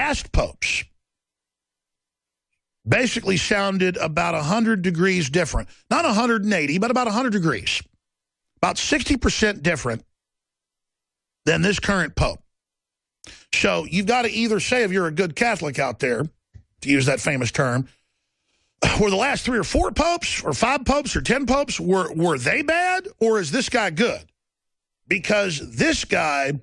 past popes basically sounded about 100 degrees different. Not 180, but about 100 degrees. About 60% different than this current pope. So you've got to either say, if you're a good Catholic out there, to use that famous term, were the last 3 or 4 popes or 5 popes or 10 popes, were they bad, or is this guy good? Because this guy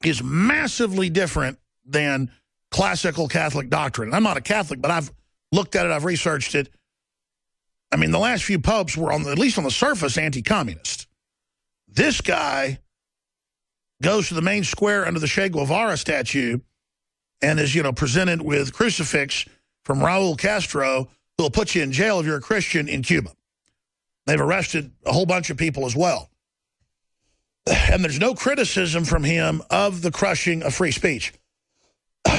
is massively different than classical Catholic doctrine. I'm not a Catholic, but I've looked at it, I've researched it. I mean, the last few popes were, at least on the surface, anti-communist. This guy goes to the main square under the Che Guevara statue and is, presented with crucifix from Raul Castro, who will put you in jail if you're a Christian in Cuba. They've arrested a whole bunch of people as well. And there's no criticism from him of the crushing of free speech.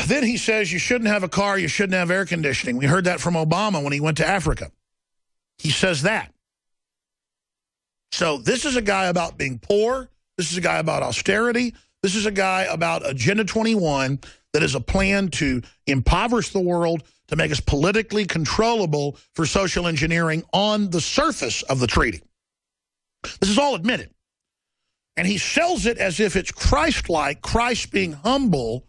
Then he says you shouldn't have a car, you shouldn't have air conditioning. We heard that from Obama when he went to Africa. He says that. So this is a guy about being poor. This is a guy about austerity. This is a guy about Agenda 21 that is a plan to impoverish the world, to make us politically controllable for social engineering on the surface of the treaty. This is all admitted. And he sells it as if it's Christ-like, Christ being humble.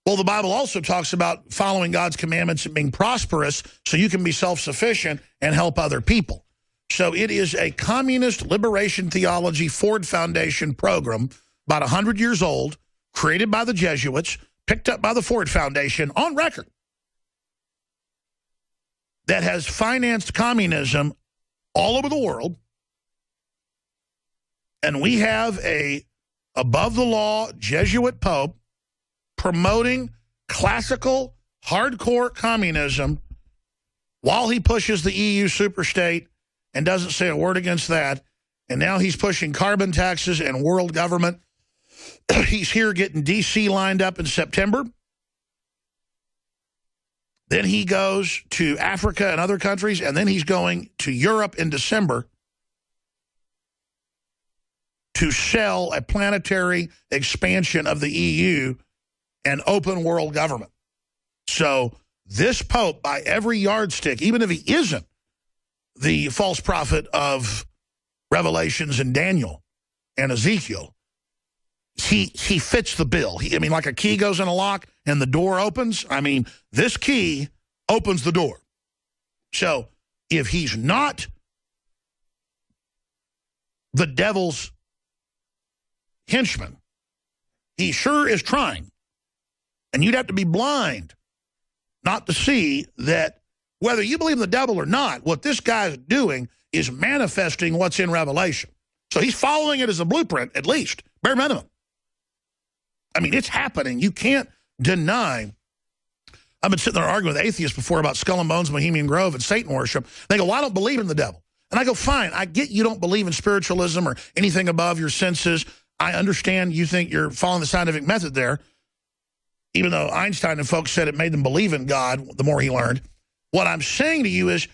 Well, the Bible also talks about following God's commandments and being prosperous so you can be self-sufficient and help other people. So it is a communist liberation theology Ford Foundation program, about 100 years old, created by the Jesuits, picked up by the Ford Foundation, on record, that has financed communism all over the world. And we have a above-the-law Jesuit pope promoting classical, hardcore communism while he pushes the EU superstate and doesn't say a word against that. And now he's pushing carbon taxes and world government. He's here getting D.C. lined up in September. Then he goes to Africa and other countries, and then he's going to Europe in December to sell a planetary expansion of the EU and open world government. So this pope, by every yardstick, even if he isn't the false prophet of Revelations and Daniel and Ezekiel, he fits the bill. Like a key goes in a lock and the door opens. This key opens the door. So if he's not the devil's henchman, he sure is trying. And you'd have to be blind not to see that whether you believe in the devil or not, what this guy's doing is manifesting what's in Revelation. So he's following it as a blueprint, at least, bare minimum. It's happening. You can't deny. I've been sitting there arguing with atheists before about Skull and Bones, Bohemian Grove, and Satan worship. They go, well, I don't believe in the devil. And I go, fine, I get you don't believe in spiritualism or anything above your senses. I understand you think you're following the scientific method there, even though Einstein and folks said it made them believe in God the more he learned. What I'm saying to you is,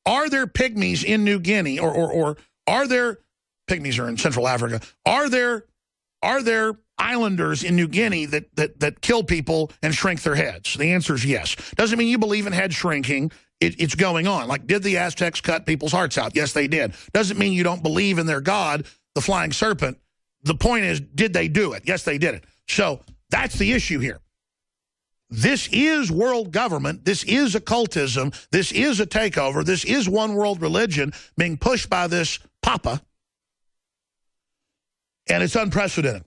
are there pygmies in New Guinea, or are there, pygmies are in Central Africa, are there islanders in New Guinea that kill people and shrink their heads? The answer is yes. Doesn't mean you believe in head shrinking. It's going on. Like, did the Aztecs cut people's hearts out? Yes, they did. Doesn't mean you don't believe in their god, the flying serpent. The point is, did they do it? Yes, they did it. So that's the issue here. This is world government. This is occultism. This is a takeover. This is one world religion being pushed by this papa. And it's unprecedented.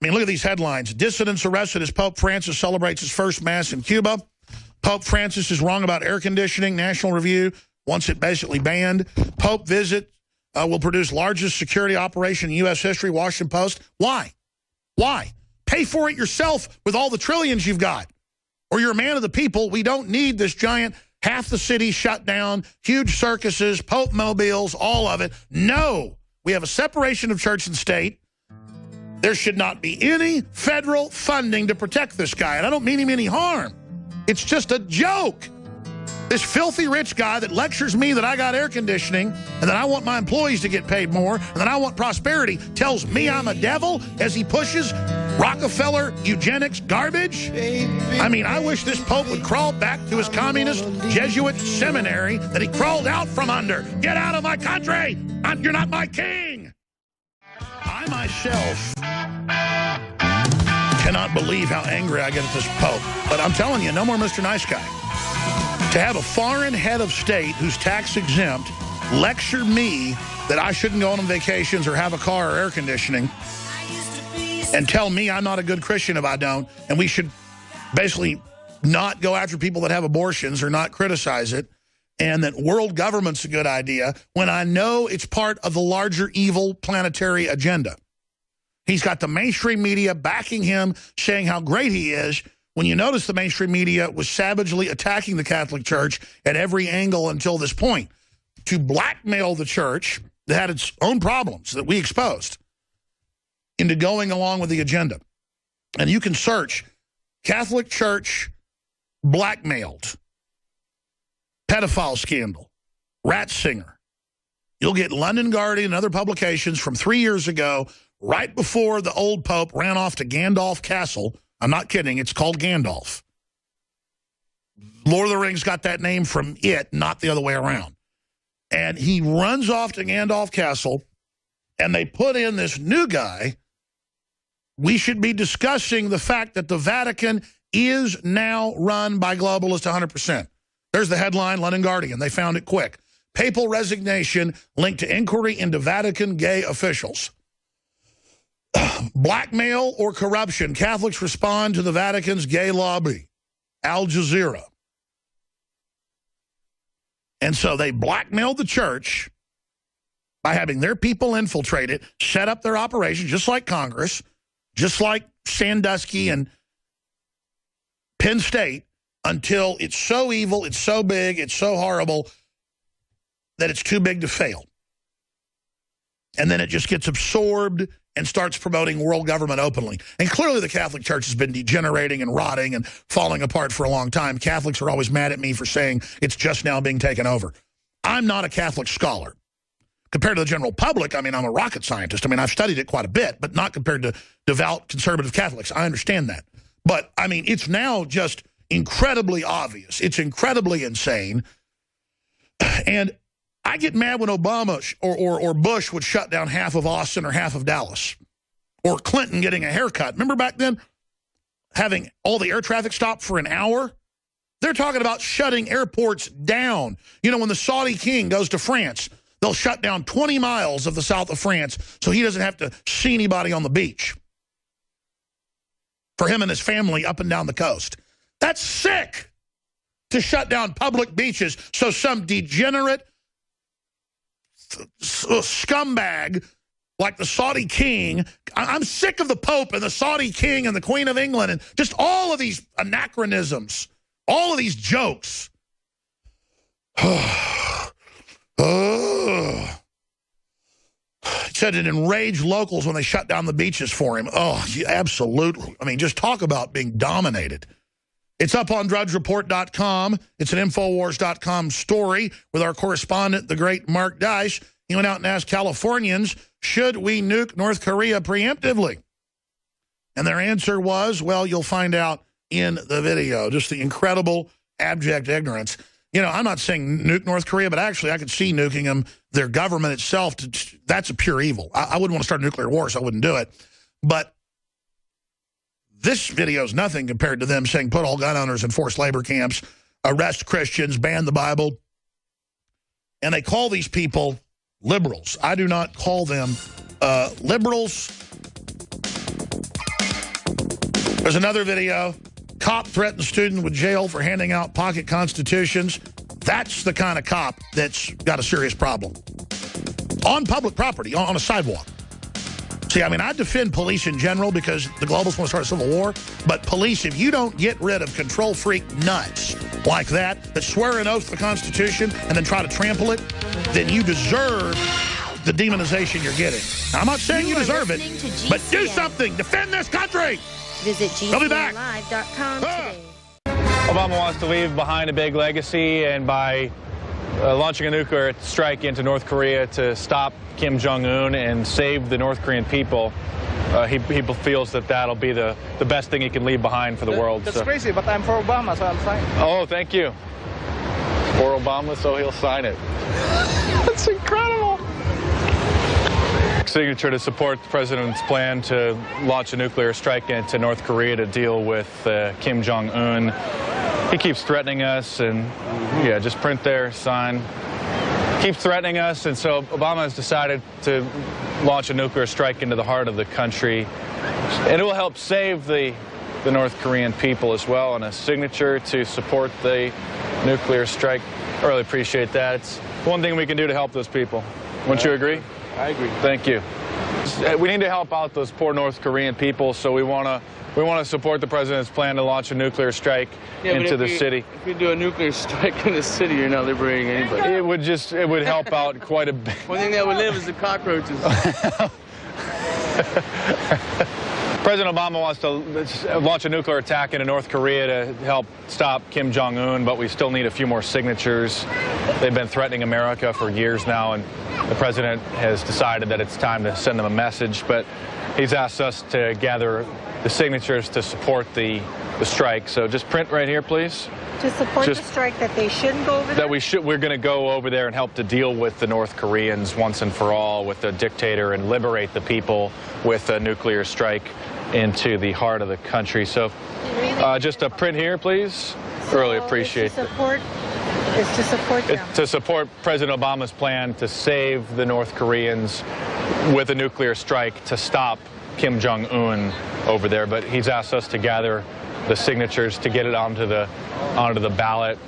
Look at these headlines. Dissidents arrested as Pope Francis celebrates his first mass in Cuba. Pope Francis is wrong about air conditioning. National Review wants it basically banned. Pope visit will produce largest security operation in U.S. history. Washington Post. Why? Why? Pay for it yourself with all the trillions you've got. Or you're a man of the people. We don't need this giant, half the city shut down, huge circuses, Pope mobiles, all of it. No. We have a separation of church and state. There should not be any federal funding to protect this guy. And I don't mean him any harm. It's just a joke. This filthy rich guy that lectures me that I got air conditioning and that I want my employees to get paid more and that I want prosperity tells me I'm a devil as he pushes Rockefeller, eugenics, garbage. I mean, I wish this Pope would crawl back to his communist Jesuit seminary that he crawled out from under. Get out of my country! You're not my king! I myself cannot believe how angry I get at this Pope. But I'm telling you, no more Mr. Nice Guy. To have a foreign head of state who's tax exempt lecture me that I shouldn't go on vacations or have a car or air conditioning and tell me I'm not a good Christian if I don't, and we should basically not go after people that have abortions or not criticize it, and that world government's a good idea when I know it's part of the larger evil planetary agenda. He's got the mainstream media backing him, saying how great he is, when you notice the mainstream media was savagely attacking the Catholic Church at every angle until this point to blackmail the church that had its own problems that we exposed into going along with the agenda. And you can search Catholic Church blackmailed, pedophile scandal, Ratzinger. You'll get London Guardian and other publications from 3 years ago, right before the old Pope ran off to Gandalf Castle. I'm not kidding, it's called Gandalf. Lord of the Rings got that name from it, not the other way around. And he runs off to Gandalf Castle, and they put in this new guy. We should be discussing the fact that the Vatican is now run by globalists 100%. There's the headline, London Guardian. They found it quick. Papal resignation linked to inquiry into Vatican gay officials. Blackmail or corruption. Catholics respond to the Vatican's gay lobby. Al Jazeera. And so they blackmailed the church by having their people infiltrate it, set up their operations, just like Congress, just like Sandusky and Penn State, until it's so evil, it's so big, it's so horrible that it's too big to fail. And then it just gets absorbed and starts promoting world government openly. And clearly the Catholic Church has been degenerating and rotting and falling apart for a long time. Catholics are always mad at me for saying it's just now being taken over. I'm not a Catholic scholar. Compared to the general public, I mean, I'm a rocket scientist. I mean, I've studied it quite a bit, but not compared to devout conservative Catholics. I understand that. But, I mean, it's now just incredibly obvious. It's incredibly insane. And I get mad when Obama or Bush would shut down half of Austin or half of Dallas. Or Clinton getting a haircut. Remember back then, having all the air traffic stopped for an hour? They're talking about shutting airports down. You know, when the Saudi king goes to France, they'll shut down 20 miles of the south of France so he doesn't have to see anybody on the beach. For him and his family up and down the coast. That's sick to shut down public beaches so some degenerate scumbag like the Saudi king. I'm sick of the Pope and the Saudi king and the Queen of England and just all of these anachronisms, all of these jokes. It said it enraged locals when they shut down the beaches for him. Oh, absolutely. I mean, just talk about being dominated. It's up on DrudgeReport.com. It's an Infowars.com story with our correspondent, the great Mark Dice. He went out and asked Californians, should we nuke North Korea preemptively? And their answer was, well, you'll find out in the video. Just the incredible, abject ignorance. You know, I'm not saying nuke North Korea, but actually I could see nuking them, their government itself. That's a pure evil. I wouldn't want to start a nuclear war, so I wouldn't do it. But this video is nothing compared to them saying put all gun owners in forced labor camps, arrest Christians, ban the Bible. And they call these people liberals. I do not call them liberals. There's another video. Cop threatens student with jail for handing out pocket constitutions. That's the kind of cop that's got a serious problem. On public property, on a sidewalk. See, I mean, I defend police in general because the globalists want to start a civil war. But police, if you don't get rid of control freak nuts like that swear an oath to the Constitution and then try to trample it, then you deserve the demonization you're getting. Now, I'm not saying you deserve it, but do something. Defend this country. Visit GCNlive.com today. Obama wants to leave behind a big legacy, and by launching a nuclear strike into North Korea to stop Kim Jong-un and save the North Korean people, he feels that that'll be the best thing he can leave behind for the world. That's crazy, but I'm for Obama, so I'll sign. Oh, thank you. For Obama, so he'll sign it. That's incredible. Signature to support the president's plan to launch a nuclear strike into North Korea to deal with Kim Jong-un. He keeps threatening us, and yeah, just print there, sign. Keeps threatening us, and so Obama has decided to launch a nuclear strike into the heart of the country. And it will help save the North Korean people as well, and a signature to support the nuclear strike. I really appreciate that. It's one thing we can do to help those people. Wouldn't you agree? I agree. Thank you. We need to help out those poor North Korean people, so we want to support the president's plan to launch a nuclear strike into the city. If you do a nuclear strike in the city, you're not liberating anybody. It would help out quite a bit. One thing that would live is the cockroaches. President Obama wants to launch a nuclear attack into North Korea to help stop Kim Jong-un, but we still need a few more signatures. They've been threatening America for years now, and the president has decided that it's time to send them a message, but he's asked us to gather the signatures to support the strike. So just print right here, please. To support the strike, that they shouldn't go over there? We're going to go over there and help to deal with the North Koreans once and for all, with the dictator, and liberate the people with a nuclear strike into the heart of the country. So just a print here, please. Really appreciate it. It's to support them. To support President Obama's plan to save the North Koreans with a nuclear strike to stop Kim Jong-un over there. But he's asked us to gather the signatures to get it onto the ballot,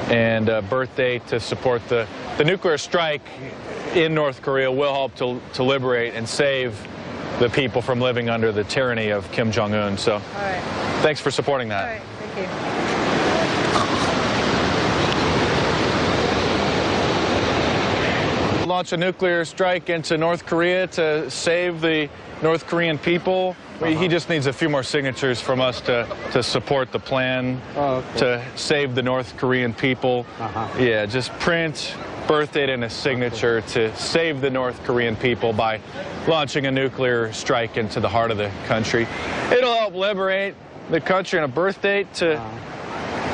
and a birthday to support the nuclear strike in North Korea will help to liberate and save the people from living under the tyranny of Kim Jong-un. So, thanks for supporting that. All right, thank you. Launch a nuclear strike into North Korea to save the North Korean people. He just needs a few more signatures from us to support the plan to save the North Korean people. Yeah, just print, birth date, and a signature to save the North Korean people by launching a nuclear strike into the heart of the country. It'll help liberate the country, and a birth date to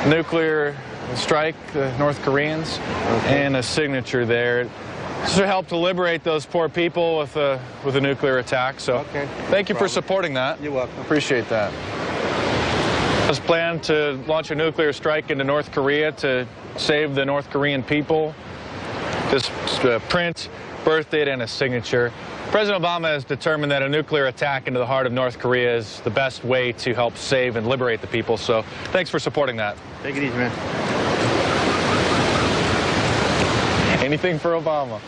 nuclear strike the North Koreans, and a signature there. This will help to liberate those poor people with a nuclear attack. So thank you for supporting that. You're welcome. Appreciate that. This plan to launch a nuclear strike into North Korea to save the North Korean people. Just print, birth date, and a signature. President Obama has determined that a nuclear attack into the heart of North Korea is the best way to help save and liberate the people. So thanks for supporting that. Take it easy, man. Anything for Obama.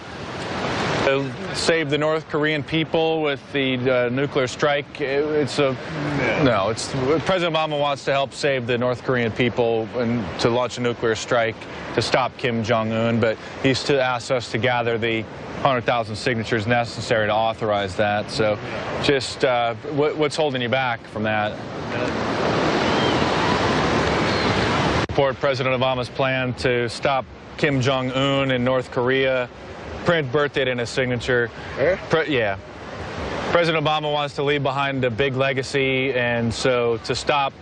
Save the North Korean people with the nuclear strike. President Obama wants to help save the North Korean people and to launch a nuclear strike to stop Kim Jong-un, but he's to ask us to gather the 100,000 signatures necessary to authorize that. So just what's holding you back from that? Support President Obama's plan to stop Kim Jong-un in North Korea. Print, birth date, and a signature. Yeah. President Obama wants to leave behind a big legacy, and so to stop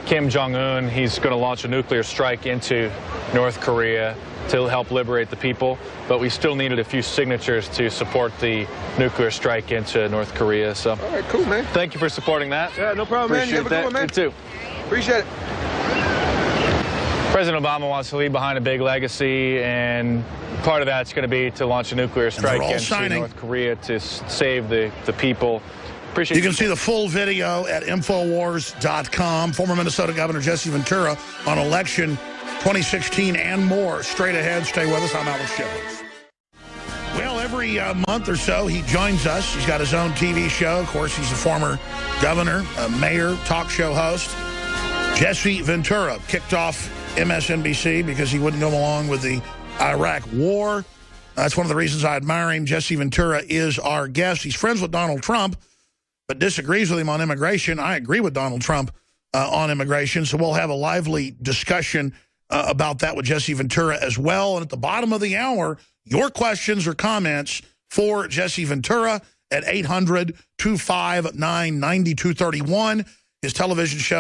Kim Jong-un, he's going to launch a nuclear strike into North Korea to help liberate the people. But we still needed a few signatures to support the nuclear strike into North Korea. So, all right, cool, man. Thank you for supporting that. Yeah, no problem, man. You have a good one, man. You too. Appreciate it. President Obama wants to leave behind a big legacy, and part of that's going to be to launch a nuclear strike into North Korea to save the people. Appreciate you can see the full video at Infowars.com. Former Minnesota Governor Jesse Ventura on election 2016 and more. Straight ahead. Stay with us. I'm Alex Jones. Well, every month or so, he joins us. He's got his own TV show. Of course, he's a former governor, a mayor, talk show host. Jesse Ventura kicked off MSNBC because he wouldn't go along with the Iraq war. That's one of the reasons I admire him. Jesse Ventura is our guest. He's friends with Donald Trump, but disagrees with him on immigration. I agree with Donald Trump on immigration, so we'll have a lively discussion about that with Jesse Ventura as well. And at the bottom of the hour, your questions or comments for Jesse Ventura at 800-259-9231. His television show